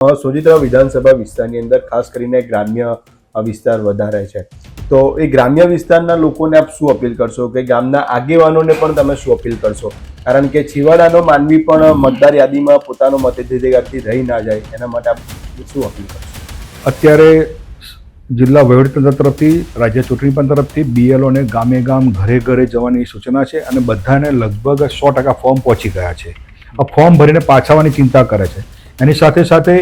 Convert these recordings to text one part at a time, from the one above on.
સોજિત્રા વિધાનસભા વિસ્તારની અંદર ખાસ કરીને ગ્રામ્ય વિસ્તાર વધારે છે, તો એ ગ્રામ્ય વિસ્તારના લોકોને આપ શું અપીલ કરશો કે ગામના આગેવાનોને પણ તમે શું અપીલ કરશો? કારણ કે છેવાડાનો માનવી પણ મતદાર યાદીમાં પોતાનો મતાધિકારથી રહી ના જાય, એના માટે આપ શું અપીલ કરશો? અત્યારે જિલ્લા વહીવટીતંત્ર તરફથી, રાજ્ય ચૂંટણી પંચ તરફથી બીએલઓને ગામે ગામ ઘરે ઘરે જવાની સૂચના છે અને બધાને લગભગ 100% ફોર્મ પહોંચી ગયા છે. આ ફોર્મ ભરીને પાછા આવવાની ચિંતા કરે છે. એની સાથે સાથે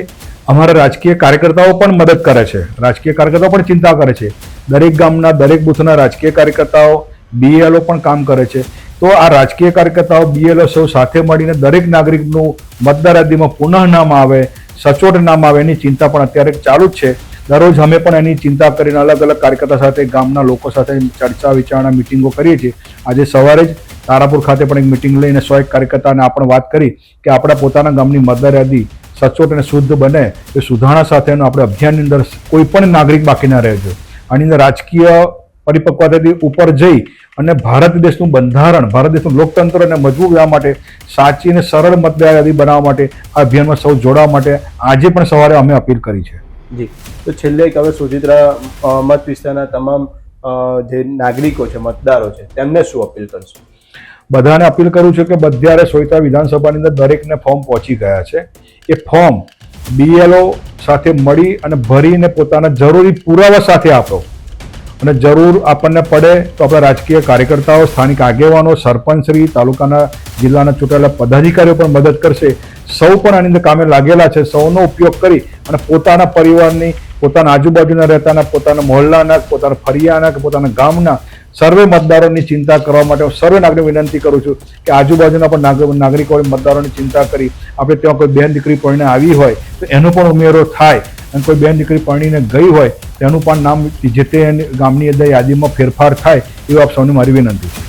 અમારા રાજકીય કાર્યકર્તાઓ પણ મદદ કરે છે, રાજકીય કાર્યકર્તાઓ પણ ચિંતા કરે છે. દરેક ગામના દરેક બૂથના રાજકીય કાર્યકર્તાઓ બીએલઓ પણ કામ કરે છે. તો આ રાજકીય કાર્યકર્તાઓ બીએલઓ સૌ સાથે મળીને દરેક નાગરિકનું મતદાર યાદીમાં પુનઃ નામ આવે, સચોટ નામ આવે એની ચિંતા પણ અત્યારે ચાલુ જ છે. દરરોજ અમે પણ એની ચિંતા કરીને અલગ અલગ કાર્યકર્તા સાથે, ગામના લોકો સાથે ચર્ચા વિચારણા મિટિંગો કરીએ છીએ. આજે સવારે જ તારાપુર ખાતે પણ એક મિટિંગ લઈને 100 કાર્યકર્તાને આપણે વાત કરી કે આપણા પોતાના ગામની મતદાર યાદી સચોટ અને શુદ્ધ બને એ સુધારણા સાથેનું આપણે અભિયાનની અંદર કોઈ પણ નાગરિક બાકી ના રહેજો. આની અંદર રાજકીય પરિપક્વતાથી ઉપર જઈ અને ભારત દેશનું બંધારણ, ભારત દેશનું લોકતંત્રને મજબૂત કરવા માટે, સાચી અને સરળ મતદાર યાદી બનાવવા માટે આ અભિયાનમાં સૌ જોડાવા માટે આજે પણ સવારે અમે અપીલ કરી છે. જી, તો છેલ્લે હવે સોજિત્રા મત વિસ્તારના તમામ જે નાગરિકો છે, મતદારો છે, તેમને શું અપીલ કરશો? બધાને અપીલ કરું છું કે બધા સોજિત્રા વિધાનસભાની અંદર દરેકને ફોર્મ પહોંચી ગયા છે. એ ફોર્મ બીએલઓ સાથે મળી અને ભરીને પોતાના જરૂરી પુરાવા સાથે આપો અને જરૂર આપણને પડે તો આપણા રાજકીય કાર્યકર્તાઓ, સ્થાનિક આગેવાનો, સરપંચશ્રી, તાલુકાના જિલ્લાના ચૂંટાયેલા પદાધિકારીઓ પણ મદદ કરશે. સૌ પણ આની અંદર કામે લાગેલા છે. સૌનો ઉપયોગ કરી અને પોતાના પરિવારની, પોતાના આજુબાજુના રહેતાના, પોતાના મહોલ્લાના, પોતાના ફળિયાના કે પોતાના ગામના સર્વે મતદારોની ચિંતા કરવા માટે હું સર્વે નાગરિકોને વિનંતી કરું છું કે આજુબાજુના પણ નાગરિકો મતદારોની ચિંતા કરી આપણે ત્યાં કોઈ બેન દીકરી પરણીને આવી હોય તો એનો પણ ઉમેરો થાય અને કોઈ બેન દીકરી પરણીને ગઈ હોય તેનું પણ નામ જે તે ગામની અંદર યાદીમાં ફેરફાર થાય એવું આપ સૌને મારી વિનંતી છે.